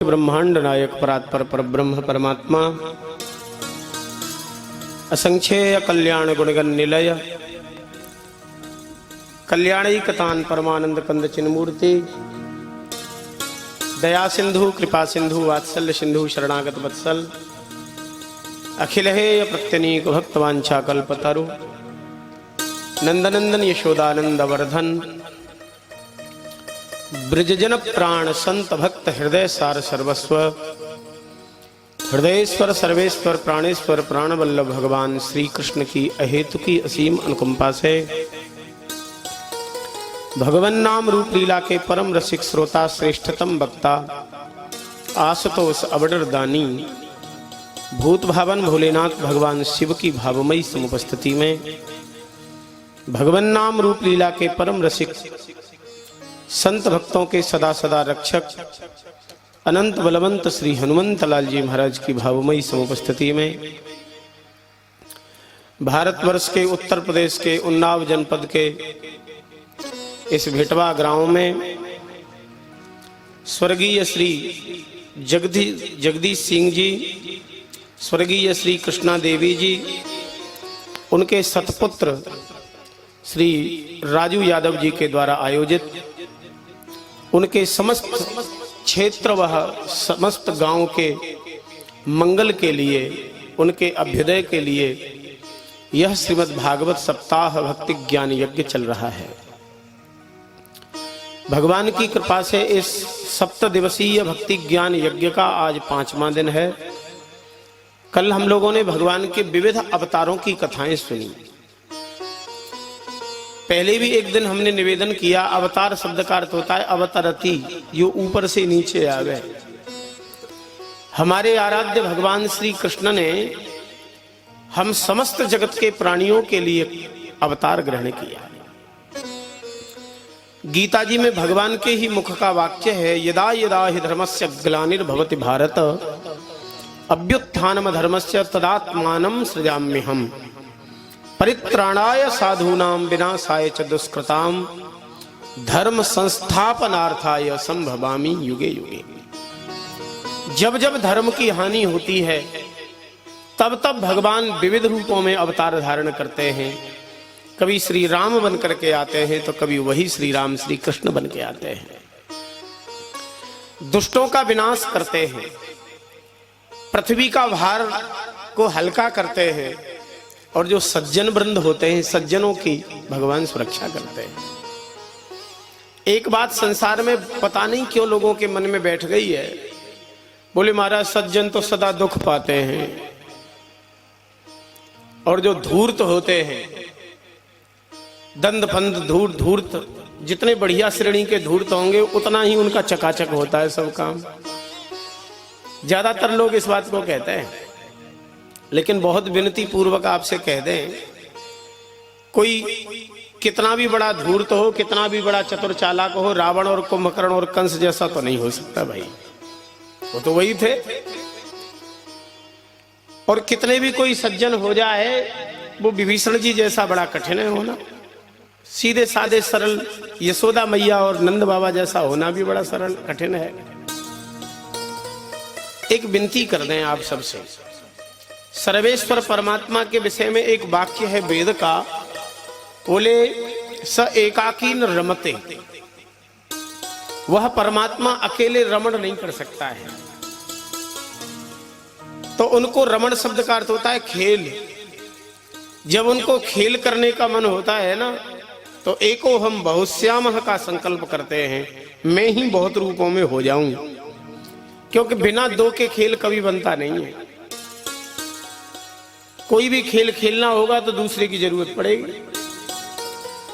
ब्रह्मांड नायक परात्पर परब्रह्म परमात्मा असंख्येय कल्याण गुणगण निलय कल्याणी कतान परमानंद कंद चिन्मूर्ति दया सिंधु कृपा सिंधु वात्सल्य सिंधु शरणागत वत्सल अखिल हेय प्रत्यनीक भक्तवांछा कल्पतरु नंदनंदन यशोदानंद वर्धन ब्रजजन प्राण संत भक्त हृदय सार सर्वस्व हृदयेश्वर सर्वेश्वर प्राणेश्वर प्राणवल्लभ भगवान श्री कृष्ण की अहेतु की असीम अनुकंपा से भगवन नाम रूप लीला के परम रसिक श्रोता श्रेष्ठतम वक्ता आशुतोष अवडर दानी भूत भावन भोलेनाथ भगवान शिव की भावमयी समुपस्थिति में भगवन नाम रूप लीला के परम रसिक संत भक्तों के सदा सदा रक्षक अनंत बलवंत श्री हनुमंत लाल जी महाराज की भावमयी समुपस्थिति में भारतवर्ष के उत्तर प्रदेश के उन्नाव जनपद के इस भेटवा गांव में स्वर्गीय श्री जगदीश सिंह जी, स्वर्गीय श्री कृष्णा देवी जी, उनके सतपुत्र श्री राजू यादव जी के द्वारा आयोजित उनके समस्त क्षेत्र व समस्त गांव के मंगल के लिए, उनके अभ्युदय के लिए यह श्रीमद् भागवत सप्ताह भक्ति ज्ञान यज्ञ चल रहा है। भगवान की कृपा से इस सप्त दिवसीय भक्ति ज्ञान यज्ञ का आज 5वां दिन है। कल हम लोगों ने भगवान के विविध अवतारों की कथाएं सुनी। पहले भी एक दिन हमने निवेदन किया, अवतार शब्द का अर्थ होता है अवतरती, जो ऊपर से नीचे आ गए। हमारे आराध्य भगवान श्री कृष्ण ने हम समस्त जगत के प्राणियों के लिए अवतार ग्रहण किया। गीता जी में भगवान के ही मुख का वाक्य है, यदा यदा हि धर्मस्य ग्लानिर्भवति भारत अभ्युत्थानम धर्मस्य तदात्मानं सृजाम्यहम् परित्राणाय साधूनां विनाशाय च दुष्कृतां धर्म संस्थापनार्थाय संभवामि युगे युगे। जब जब धर्म की हानि होती है तब तब भगवान विविध रूपों में अवतार धारण करते हैं। कभी श्री राम बन करके आते हैं तो कभी वही श्री राम श्री कृष्ण बन के आते हैं। दुष्टों का विनाश करते हैं, पृथ्वी का भार को हल्का करते हैं, और जो सज्जन वृंद होते हैं सज्जनों की भगवान सुरक्षा करते हैं। एक बात संसार में पता नहीं क्यों लोगों के मन में बैठ गई है, बोले महाराज सज्जन तो सदा दुख पाते हैं, और जो धूर्त होते हैं दंड फंद धूर्त, जितने बढ़िया श्रेणी के धूर्त होंगे उतना ही उनका चकाचक होता है सब काम। ज्यादातर लोग इस बात को कहते हैं, लेकिन बहुत विनती पूर्वक आपसे कह दें, कोई कितना भी बड़ा धूर्त हो, कितना भी बड़ा चतुर चालाक हो, रावण और कुंभकर्ण और कंस जैसा तो नहीं हो सकता भाई, वो तो वही थे। और कितने भी कोई सज्जन हो जाए, वो विभीषण जी जैसा बड़ा कठिन है होना। सीधे साधे सरल यशोदा मैया और नंद बाबा जैसा होना भी बड़ा सरल कठिन है। एक विनती कर दें आप सबसे, सर्वेश्वर परमात्मा के विषय में एक वाक्य है वेद का, बोले स एकाकी न रमते, वह परमात्मा अकेले रमण नहीं कर सकता है। तो उनको रमण शब्द का अर्थ होता है खेल। जब उनको खेल करने का मन होता है ना, तो एको हम बहुश्यामः का संकल्प करते हैं, मैं ही बहुत रूपों में हो जाऊं, क्योंकि बिना दो के खेल कभी बनता नहीं है। कोई भी खेल खेलना होगा तो दूसरे की जरूरत पड़ेगी।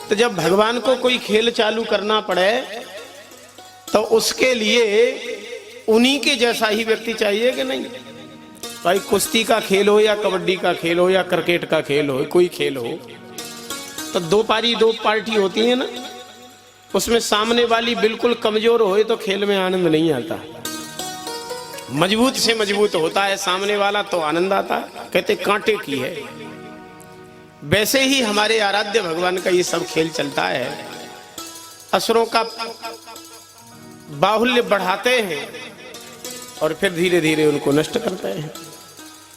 तो जब भगवान को कोई खेल चालू करना पड़े तो उसके लिए उन्हीं के जैसा ही व्यक्ति चाहिए कि नहीं। भाई कुश्ती का खेल हो या कबड्डी का खेल हो या क्रिकेट का खेल हो, कोई खेल हो, तो दो पार्टी होती है ना, उसमें सामने वाली बिल्कुल कमजोर हो तो खेल में आनंद नहीं आता। मजबूत से मजबूत होता है सामने वाला तो आनंद आता है, कहते कांटे की है। वैसे ही हमारे आराध्य भगवान का ये सब खेल चलता है। असुरों का बाहुल्य बढ़ाते हैं और फिर धीरे धीरे उनको नष्ट करते हैं।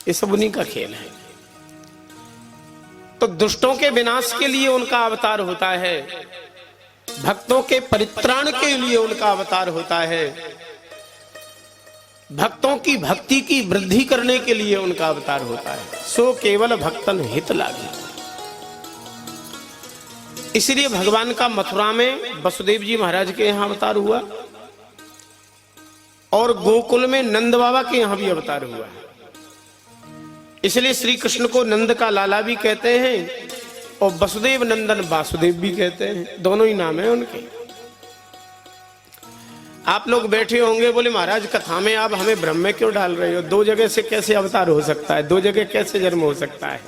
ये सब उन्हीं का खेल है। तो दुष्टों के विनाश के लिए उनका अवतार होता है, भक्तों के परित्राण के लिए उनका अवतार होता है, भक्तों की भक्ति की वृद्धि करने के लिए उनका अवतार होता है। सो केवल भक्तन हित लागी। इसलिए भगवान का मथुरा में वसुदेव जी महाराज के यहां अवतार हुआ और गोकुल में नंद बाबा के यहां भी अवतार हुआ। इसलिए श्री कृष्ण को नंद का लाला भी कहते हैं और वसुदेव नंदन वासुदेव भी कहते हैं, दोनों ही नाम है उनके। आप लोग बैठे होंगे बोले महाराज कथा में आप हमें भ्रम में क्यों डाल रहे हो, दो जगह से कैसे अवतार हो सकता है, दो जगह कैसे जन्म हो सकता है।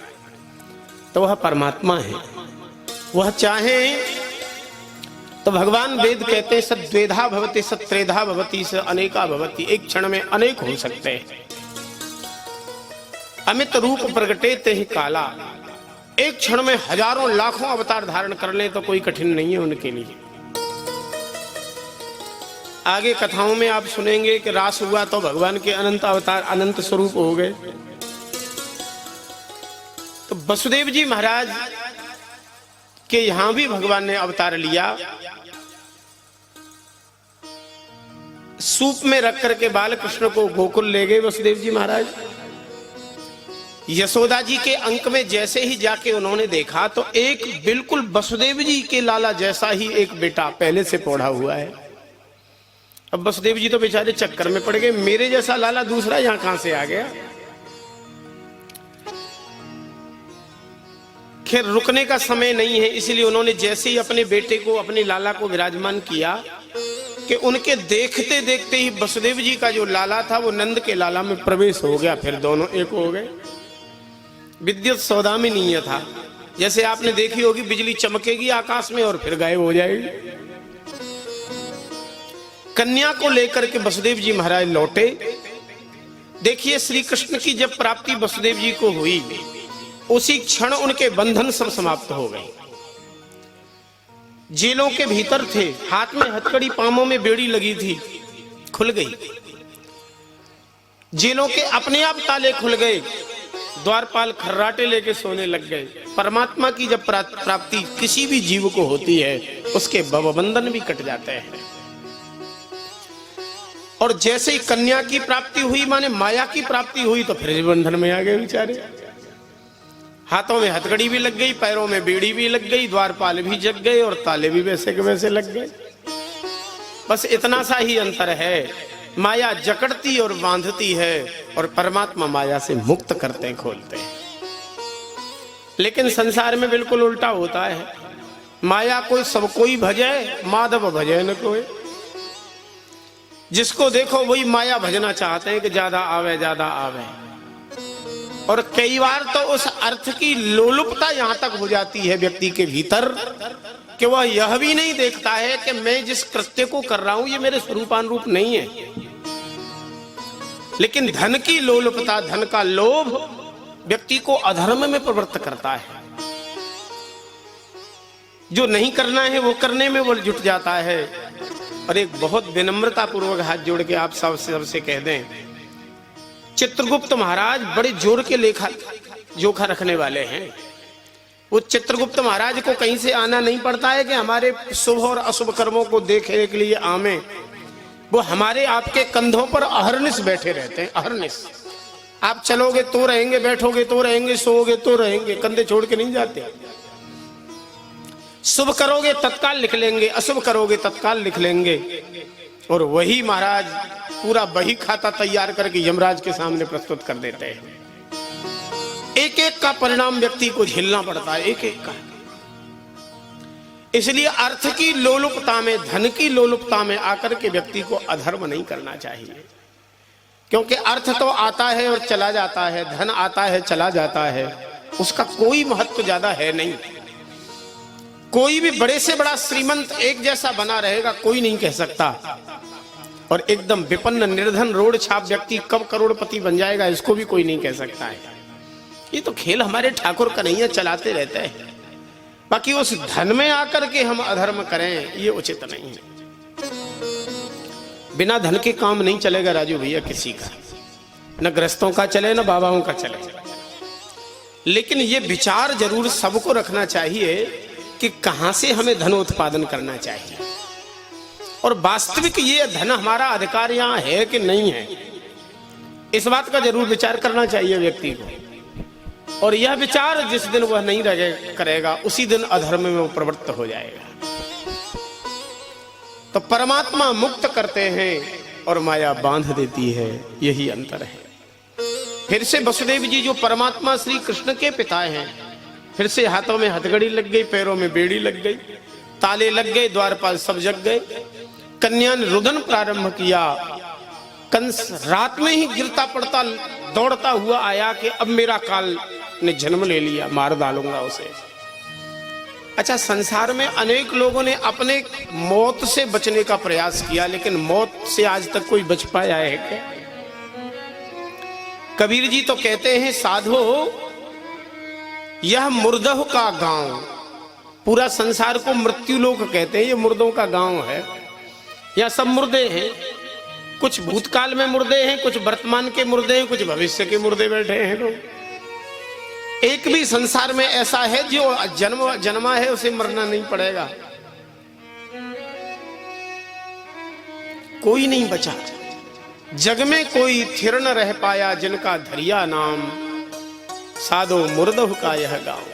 तो वह परमात्मा है, वह चाहे तो भगवान वेद कहते हैं सद्वेधा भवति सत्रेधा भवति स अनेका भवति, एक क्षण में अनेक हो सकते हैं। अमित रूप प्रगटे ते ही काला, एक क्षण में हजारों लाखों अवतार धारण कर ले तो कोई कठिन नहीं है उनके लिए। आगे कथाओं में आप सुनेंगे कि रास हुआ तो भगवान के अनंत अवतार अनंत स्वरूप हो गए। तो वसुदेव जी महाराज के यहां भी भगवान ने अवतार लिया। सूप में रख करके बाल कृष्ण को गोकुल ले गए वसुदेव जी महाराज। यशोदा जी के अंक में जैसे ही जाके उन्होंने देखा तो एक बिल्कुल वसुदेव जी के लाला जैसा ही एक बेटा पहले से पौधा हुआ है। अब वसुदेव जी तो बेचारे चक्कर में पड़ गए, मेरे जैसा लाला दूसरा यहां कहां से आ गया। खैर रुकने का समय नहीं है, इसलिए उन्होंने जैसे ही अपने बेटे को अपने लाला को विराजमान किया कि उनके देखते देखते ही वसुदेव जी का जो लाला था वो नंद के लाला में प्रवेश हो गया। फिर दोनों एक हो गए। विद्युत सौदामिनीय था, जैसे आपने देखी होगी बिजली चमकेगी आकाश में और फिर गायब हो जाएगी। कन्या को लेकर के वसुदेव जी महाराज लौटे। देखिए श्री कृष्ण की जब प्राप्ति वसुदेव जी को हुई उसी क्षण उनके बंधन सब समाप्त हो गए। जेलों के भीतर थे, हाथ में हथकड़ी पांवों में बेड़ी लगी थी, खुल गई। जेलों के अपने आप ताले खुल गए, द्वारपाल खर्राटे लेके सोने लग गए। परमात्मा की जब प्राप्ति किसी भी जीव को होती है उसके भवबंधन भी कट जाते हैं। और जैसे ही कन्या की प्राप्ति हुई माने माया की प्राप्ति हुई तो फिर बंधन में आ गए बेचारे। हाथों में हथकड़ी भी लग गई, पैरों में बेड़ी भी लग गई, द्वारपाल भी जग गए और ताले भी वैसे के वैसे लग गए। बस इतना सा ही अंतर है, माया जकड़ती और बांधती है और परमात्मा माया से मुक्त करते खोलते हैं। लेकिन संसार में बिल्कुल उल्टा होता है, माया कोई सब कोई भजे, माधव भजे न कोई। जिसको देखो वही माया भजना चाहते हैं कि ज्यादा आवे ज्यादा आवे। और कई बार तो उस अर्थ की लोलुपता यहां तक हो जाती है व्यक्ति के भीतर कि वह यह भी नहीं देखता है कि मैं जिस कृत्य को कर रहा हूं ये मेरे स्वरूपानुरूप नहीं है। लेकिन धन की लोलुपता, धन का लोभ व्यक्ति को अधर्म में प्रवृत्त करता है। जो नहीं करना है वो करने में वो जुट जाता है। और एक बहुत विनम्रता पूर्वक हाथ जोड़ के आप सबसे कह दें, चित्रगुप्त महाराज बड़े जोर के लेखा जोखा रखने वाले हैं। वो चित्रगुप्त महाराज को कहीं से आना नहीं पड़ता है कि हमारे शुभ और अशुभ कर्मों को देखने के लिए आमे। वो हमारे आपके कंधों पर अहरनिश बैठे रहते हैं, अहरनिश। आप चलोगे तो रहेंगे, बैठोगे तो रहेंगे, सोओगे तो रहेंगे, कंधे छोड़ के नहीं जाते। शुभ करोगे तत्काल लिख लेंगे, अशुभ करोगे तत्काल लिख लेंगे। और वही महाराज पूरा बही खाता तैयार करके यमराज के सामने प्रस्तुत कर देते हैं। एक एक का परिणाम व्यक्ति को झेलना पड़ता है, एक एक का। इसलिए अर्थ की लोलुपता में, धन की लोलुपता में आकर के व्यक्ति को अधर्म नहीं करना चाहिए। क्योंकि अर्थ तो आता है और चला जाता है, धन आता है चला जाता है, उसका कोई महत्व ज्यादा है नहीं। कोई भी बड़े से बड़ा श्रीमंत एक जैसा बना रहेगा कोई नहीं कह सकता। और एकदम विपन्न निर्धन रोड छाप व्यक्ति कब करोड़पति बन जाएगा इसको भी कोई नहीं कह सकता है। ये तो खेल हमारे ठाकुर का नहीं है, चलाते रहते हैं। बाकी उस धन में आकर के हम अधर्म करें ये उचित नहीं है। बिना धन के काम नहीं चलेगा राजू भैया किसी का, न गृहस्थों का चले न बाबाओं का चले। लेकिन ये विचार जरूर सबको रखना चाहिए कि कहां से हमें धन उत्पादन करना चाहिए, और वास्तविक ये धन हमारा अधिकार यहां है कि नहीं है, इस बात का जरूर विचार करना चाहिए व्यक्ति को। और यह विचार जिस दिन वह नहीं करेगा उसी दिन अधर्म में वो प्रवृत्त हो जाएगा। तो परमात्मा मुक्त करते हैं और माया बांध देती है, यही अंतर है। फिर से वसुदेव जी जो परमात्मा श्री कृष्ण के पिता हैं, फिर से हाथों में हथकड़ी लग गई, पैरों में बेड़ी लग गई, ताले लग गए, द्वारपाल सब जग गए। कन्या ने रुदन प्रारंभ किया। कंस रात में ही गिरता पड़ता दौड़ता हुआ आया कि अब मेरा काल ने जन्म ले लिया, मार डालूंगा उसे। अच्छा, संसार में अनेक लोगों ने अपने मौत से बचने का प्रयास किया, लेकिन मौत से आज तक कोई बच पाया है क्या? कबीर जी तो कहते हैं, साधो यह मुर्दह का गांव, पूरा संसार को मृत्यु लोक कहते हैं, ये मुर्दों का गांव है। यहाँ सब मुर्दे हैं, कुछ भूतकाल में मुर्दे हैं, कुछ वर्तमान के मुर्दे हैं, कुछ भविष्य के मुर्दे बैठे हैं लोग। एक भी संसार में ऐसा है जो जन्मा है उसे मरना नहीं पड़ेगा, कोई नहीं बचा। जग में कोई थिर न रह पाया जिनका धरिया नाम, साधो मुर्दह का यह गांव।